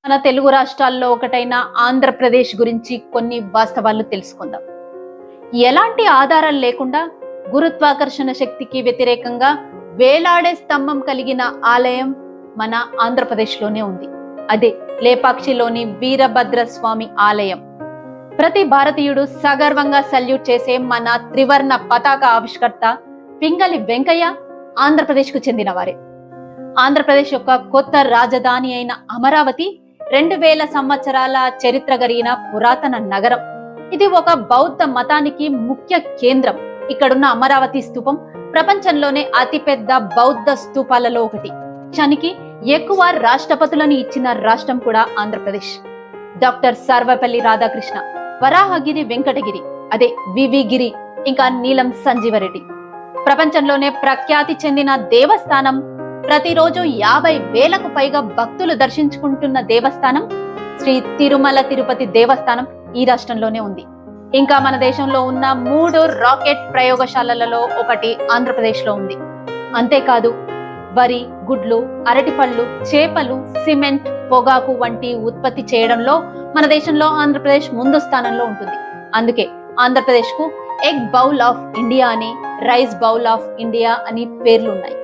మన తెలుగు రాష్ట్రాల్లో ఒకటైన ఆంధ్రప్రదేశ్ గురించి కొన్ని వాస్తవాలు తెలుసుకుందాం. ఎలాంటి ఆధారాలు లేకుండా గురుత్వాకర్షణ శక్తికి వ్యతిరేకంగా వేలాడే స్తంభం కలిగిన ఆలయం మన ఆంధ్రప్రదేశ్లోనే ఉంది. అదే లేపాక్షిలోని వీరభద్ర స్వామి ఆలయం. ప్రతి భారతీయుడు సగర్వంగా సల్యూట్ చేసే మన త్రివర్ణ పతాక ఆవిష్కర్త పింగళి వెంకయ్య ఆంధ్రప్రదేశ్కు చెందిన వారే. ఆంధ్రప్రదేశ్ యొక్క కొత్త రాజధాని అయిన అమరావతి 2000 సంవత్సరాల చరిత్ర కలిగిన పురాతన నగరం. ఇది ఒక బౌద్ధ మతానికి ముఖ్య కేంద్రం. ఇక్కడున్న అమరావతి స్తూపం ప్రపంచంలోనే అతిపెద్ద బౌద్ధ స్తూపాలలో ఒకటి. దేశానికి ఎక్కువ రాష్ట్రపతులను ఇచ్చిన రాష్ట్రం కూడా ఆంధ్రప్రదేశ్. డాక్టర్ సర్వపల్లి రాధాకృష్ణ, వరాహగిరి వెంకటగిరి, అదే వివిగిరి, ఇంకా నీలం సంజీవరెడ్డి. ప్రపంచంలోనే ప్రఖ్యాతి చెందిన దేవస్థానం, ప్రతిరోజు 50,000కు పైగా భక్తులు దర్శించుకుంటున్న దేవస్థానం శ్రీ తిరుమల తిరుపతి దేవస్థానం ఈ రాష్ట్రంలోనే ఉంది. ఇంకా మన దేశంలో ఉన్న 3 రాకెట్ ప్రయోగశాలలలో ఒకటి ఆంధ్రప్రదేశ్ లో ఉంది. అంతేకాదు వరి, గుడ్లు, అరటిపళ్ళు, చేపలు, సిమెంట్, పొగాకు వంటి ఉత్పత్తి చేయడంలో మన దేశంలో ఆంధ్రప్రదేశ్ ముందు స్థానంలో ఉంటుంది. అందుకే ఆంధ్రప్రదేశ్ కు ఎగ్ బౌల్ ఆఫ్ ఇండియా అని, రైస్ బౌల్ ఆఫ్ ఇండియా అని పేర్లు ఉన్నాయి.